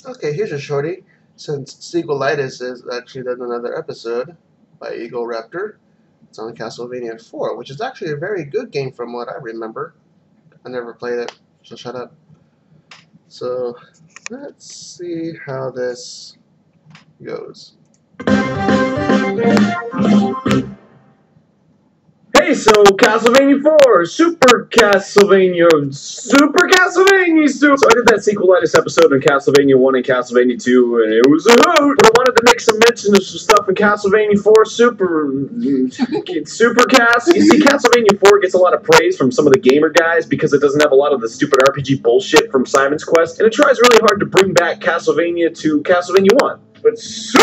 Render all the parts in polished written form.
Okay, here's a shorty. Since Sequelitis has actually done another episode by Eagle Raptor, it's on Castlevania 4, which is actually a very good game from what I remember. I never played it, so shut up. So, let's see how this goes. Hey, so Castlevania 4, Super Castlevania, So I did that Sequelitis episode in Castlevania 1 and Castlevania 2, and it was a hoot. But I wanted to make some mention of some stuff in Castlevania 4 Super Cast. You see, Castlevania 4 gets a lot of praise from some of the gamer guys because it doesn't have a lot of the stupid RPG bullshit from Simon's Quest, and it tries really hard to bring back Castlevania to Castlevania 1. But see,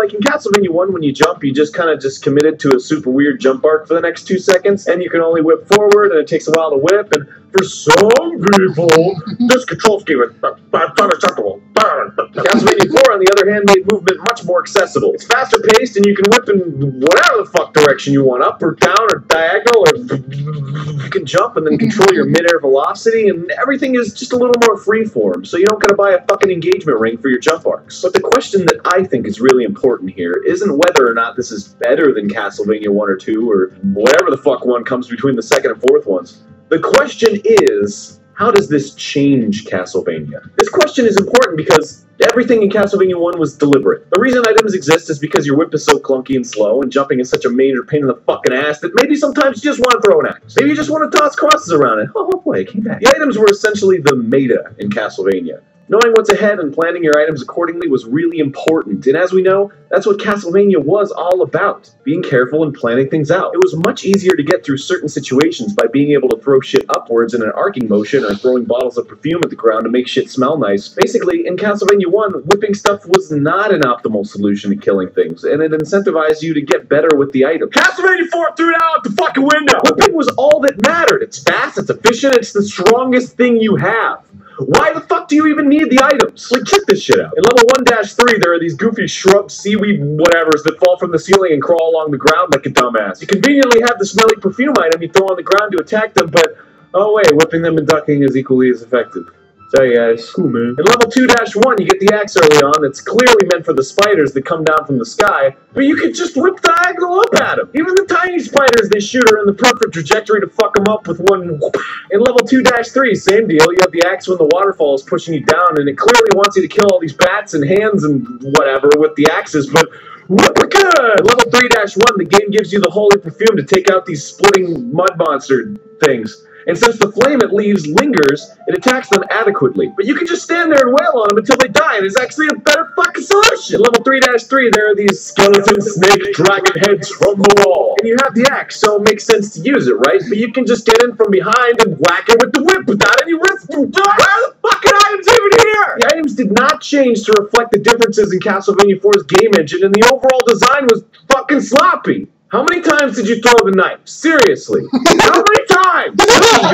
like in Castlevania 1, when you jump, you just kind of committed to a super weird jump arc for the next 2 seconds, and you can only whip forward, and it takes a while to whip, and for some people, this control scheme is unacceptable. Castlevania 4, on the other hand, made movement much more accessible. It's faster paced, and you can whip in whatever the fuck direction you want, up or down or diagonal, or you can jump and then control your mid-air velocity, and everything is just a little more freeform, so you don't gotta buy a fucking engagement ring for your jump arcs. But the question that I think is really important here isn't whether or not this is better than Castlevania 1 or 2, or whatever the fuck one comes between the second and fourth ones. The question is, how does this change Castlevania? This question is important because everything in Castlevania 1 was deliberate. The reason items exist is because your whip is so clunky and slow, and jumping is such a major pain in the fucking ass that maybe sometimes you just want to throw an axe. Maybe you just want to toss crosses around it. Oh boy, it came back. The items were essentially the meta in Castlevania. Knowing what's ahead and planning your items accordingly was really important, and as we know, that's what Castlevania was all about. Being careful and planning things out. It was much easier to get through certain situations by being able to throw shit upwards in an arcing motion or throwing bottles of perfume at the ground to make shit smell nice. Basically, in Castlevania 1, whipping stuff was not an optimal solution to killing things, and it incentivized you to get better with the item. Castlevania 4 threw it out the fucking window! Whipping was all that mattered. It's fast, it's efficient, it's the strongest thing you have. Why the fuck do you even need the items? Like, check this shit out. In level 1-3, there are these goofy shrub, seaweed, whatevers that fall from the ceiling and crawl along the ground like a dumbass. You conveniently have the smelly perfume item you throw on the ground to attack them, but, oh wait, whipping them and ducking is equally as effective. Sorry guys. Cool, man. In level 2-1, you get the axe early on that's clearly meant for the spiders that come down from the sky, but you could just whip diagonal up at them. Even the tiny spiders they shoot are in the perfect trajectory to fuck them up with one whoop. In level 2-3, same deal, you have the axe when the waterfall is pushing you down, and it clearly wants you to kill all these bats and hands and whatever with the axes, but whoop-a-good! In level 3-1, the game gives you the holy perfume to take out these splitting mud monster things. And since the flame it leaves lingers, it attacks them adequately. But you can just stand there and wail on them until they die, and it's actually a better fucking solution! In level 3-3, there are these skeleton snake dragon heads from the wall. And you have the axe, so it makes sense to use it, right? But you can just get in from behind and whack it with the whip without any risk. Where are the fucking items even here? The items did not change to reflect the differences in Castlevania 4's game engine, and the overall design was fucking sloppy. How many times did you throw the knife? Seriously. How many times?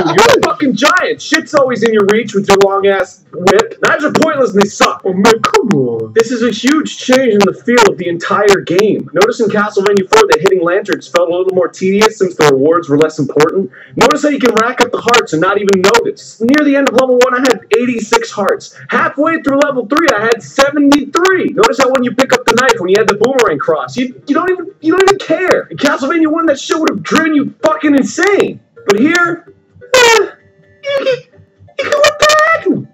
You're a fucking giant. Shit's always in your reach with your long-ass whip. Knives are pointless and they suck. Oh man, come on. This is a huge change in the feel of the entire game. Notice in Castlevania 4 that hitting lanterns felt a little more tedious since the rewards were less important. Notice how you can rack up the hearts and not even notice. Near the end of level 1, I had 86 hearts. Halfway through level 3, I had 73. Notice how when you pick up the knife, when you had the boomerang cross, you don't even care. In Castlevania 1, that shit would have driven you fucking insane. But here, you can whip diagonal.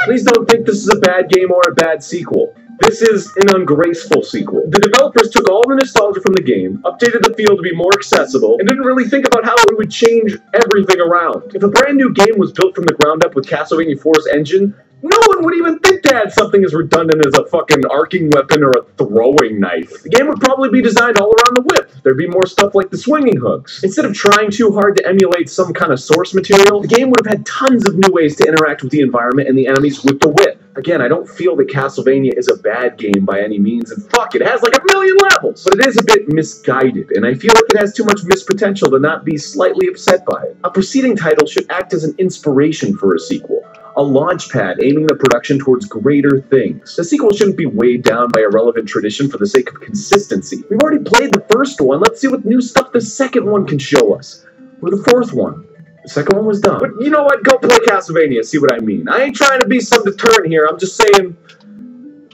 Please don't think this is a bad game or a bad sequel. This is an ungraceful sequel. The developers took all the nostalgia from the game, updated the feel to be more accessible, and didn't really think about how it would change everything around. If a brand new game was built from the ground up with Castlevania 4's engine, no one would even think to add something as redundant as a fucking arcing weapon or a throwing knife. The game would probably be designed all around the whip. There'd be more stuff like the swinging hooks. Instead of trying too hard to emulate some kind of source material, the game would have had tons of new ways to interact with the environment and the enemies with the whip. Again, I don't feel that Castlevania is a bad game by any means, and fuck, it has like 1,000,000 levels! But it is a bit misguided, and I feel like it has too much missed potential to not be slightly upset by it. A preceding title should act as an inspiration for a sequel. A launchpad aiming the production towards greater things. The sequel shouldn't be weighed down by irrelevant tradition for the sake of consistency. We've already played the first one, let's see what new stuff the second one can show us. Or the fourth one. The second one was dumb. But you know what? Go play Castlevania. See what I mean? I ain't trying to be some deterrent here. I'm just saying.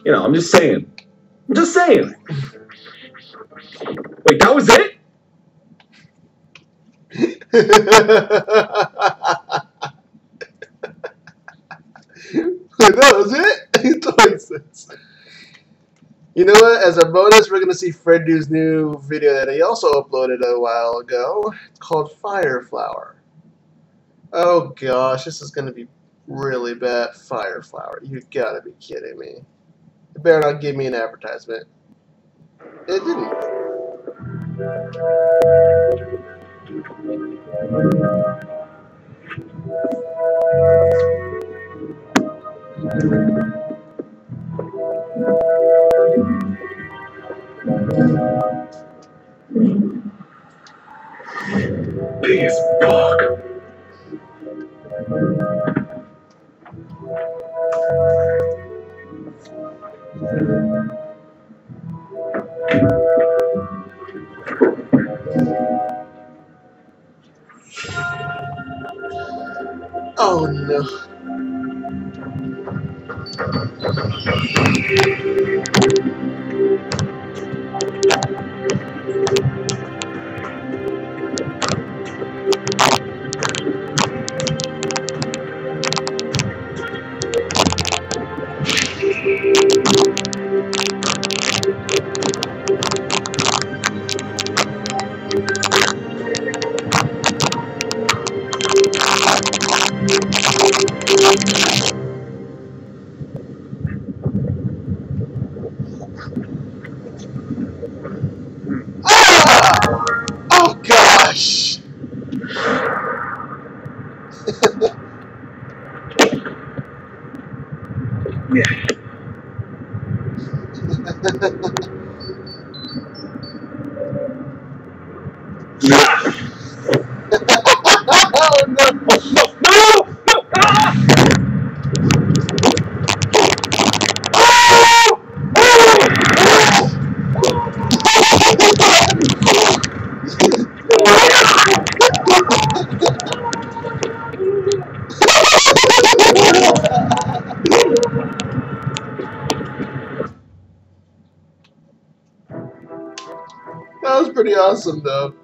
You know, I'm just saying. I'm just saying. Wait, that was it? That was it? 20 cents. You know what? As a bonus, we're going to see freddiew's new video that he also uploaded a while ago. It's called Fire Flower. Oh gosh, this is going to be really bad. Fire Flower. You gotta be kidding me. It better not give me an advertisement. It didn't. Big as fuck. Oh no. Ah! Oh gosh! Yeah. Oh no! No! No! No! Ah! That was pretty awesome though.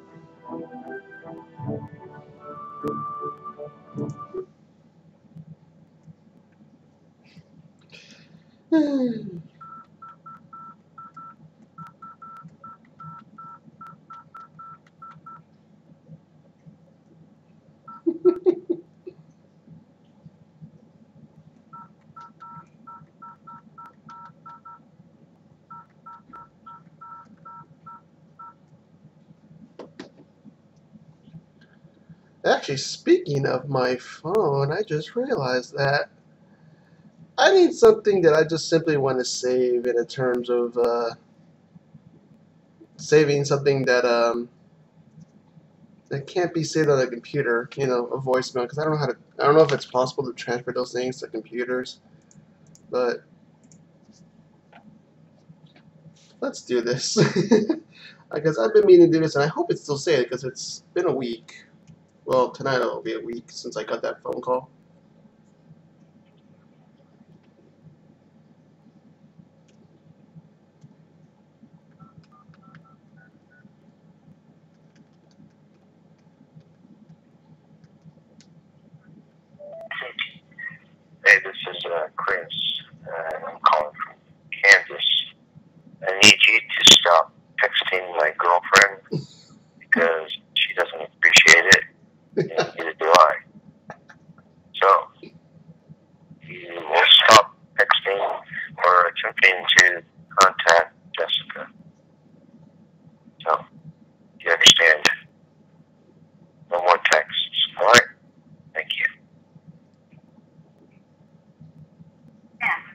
Actually, speaking of my phone, I just realized that I need something that I just simply want to save in terms of saving something that can't be saved on a computer. You know, a voicemail, because I don't know how to. I don't know if it's possible to transfer those things to computers, but let's do this. Because I've been meaning to do this, and I hope it's still saved because it's been a week. Well, tonight it'll be a week since I got that phone call. Hey, this is Chris. I'm calling from Kansas. I need you to stop texting my girlfriend because she doesn't appreciate it, and neither do I. So, you will stop texting or attempting to contact Jessica. So, you understand? No more texts, alright? Thank you.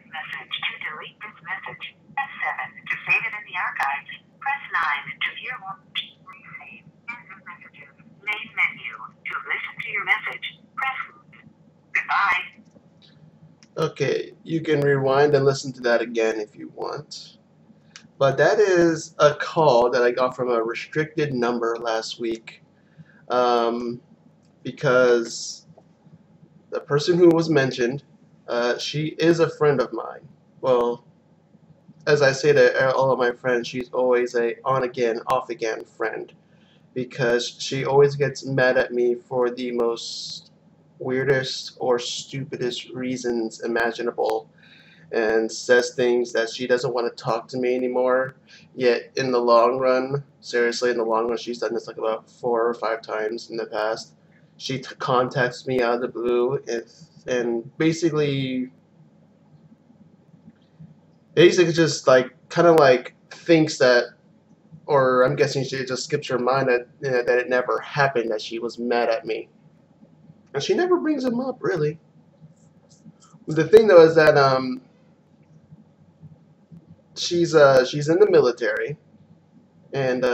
Message. To delete this message, press 7. To save it in the archives, press 9. To hear more, resave. End messages. Main menu. To listen to your message, press. Goodbye. Okay, you can rewind and listen to that again if you want. But that is a call that I got from a restricted number last week. because the person who was mentioned, she is a friend of mine. Well, as I say to all of my friends, she's always a on again, off again friend, because she always gets mad at me for the most weirdest or stupidest reasons imaginable, and says things that she doesn't want to talk to me anymore. Yet in the long run, seriously, in the long run, she's done this like about 4 or 5 times in the past. She contacts me out of the blue and basically just like kind of like thinks that, or I'm guessing she just skips her mind that that it never happened, that she was mad at me, and she never brings them up really. The thing though is that she's in the military, and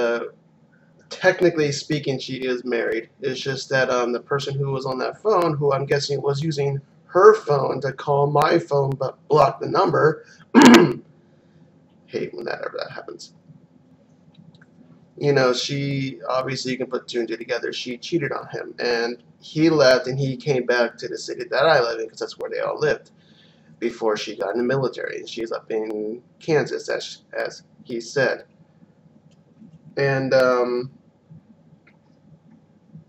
technically speaking she is married. It's just that the person who was on that phone, who I'm guessing was using her phone to call my phone but block the number. Hate when that happens. You know, she obviously, you can put two and two together. She cheated on him, and he left, and he came back to the city that I live in because that's where they all lived before she got in the military. And she's up in Kansas, as he said. And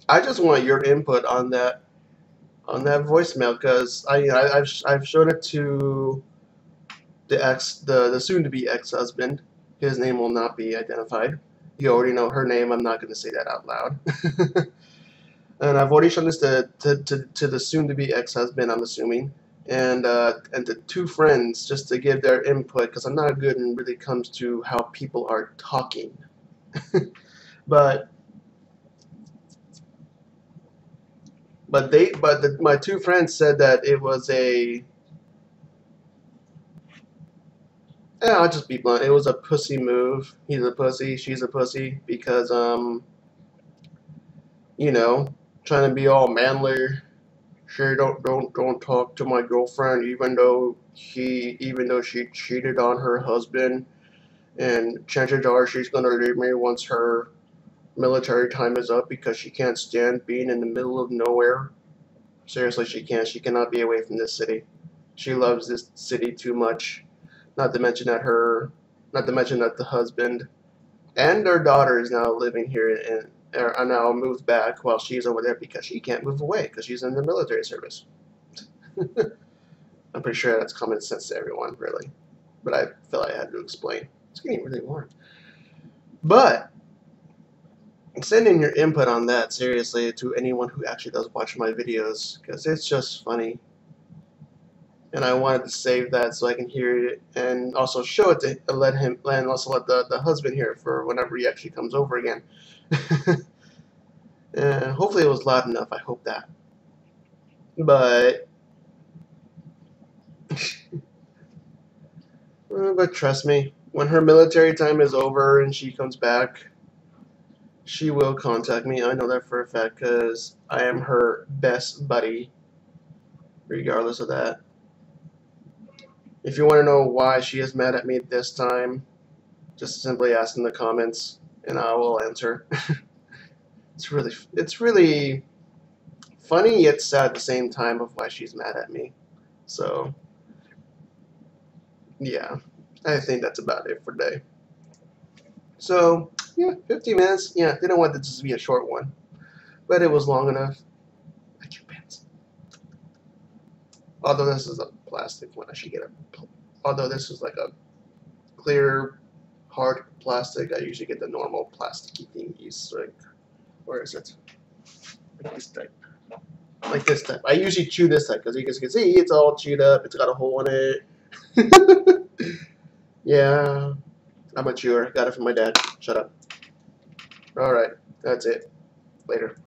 I just want your input on that voicemail, because I've shown it to the soon-to-be ex-husband. His name will not be identified. You already know her name. I'm not going to say that out loud. And I've already shown this to the soon-to-be ex-husband, I'm assuming, and to 2 friends, just to give their input, because I'm not good when it really comes to how people are talking. but my 2 friends said that it was a, yeah, I'll just be blunt, it was a pussy move. He's a pussy, she's a pussy, because you know, trying to be all manly. She don't talk to my girlfriend, even though she cheated on her husband, and chances are she's gonna leave me once her military time is up, because she can't stand being in the middle of nowhere. Seriously, she can't. She cannot be away from this city. She loves this city too much. Not to mention that the husband and their daughter is now living here and are now moved back while she's over there, because she can't move away because she's in the military service. I'm pretty sure that's common sense to everyone, really. But I feel like I had to explain. It's getting really warm. But send in your input on that, seriously, to anyone who actually does watch my videos, because it's just funny. And I wanted to save that so I can hear it, and also show it to and also let the husband hear it for whenever he actually comes over again. And hopefully it was loud enough. I hope that. But but trust me, when her military time is over and she comes back, she will contact me. I know that for a fact, because I am her best buddy, regardless of that. If you want to know why she is mad at me this time, just simply ask in the comments, and I will answer. It's really funny yet sad at the same time of why she's mad at me. So, yeah, I think that's about it for today. So, yeah, 50 minutes. Yeah, didn't want this to be a short one, but it was long enough. I keep pants. Although this is a plastic one, I should get a. Although this is like a clear, hard plastic, I usually get the normal plasticky thingies. Like, where is it? Like this type. Like this type. I usually chew this type, because you guys can see it's all chewed up. It's got a hole in it. Yeah, I'm a chewer. Got it from my dad. Shut up. Alright, that's it. Later.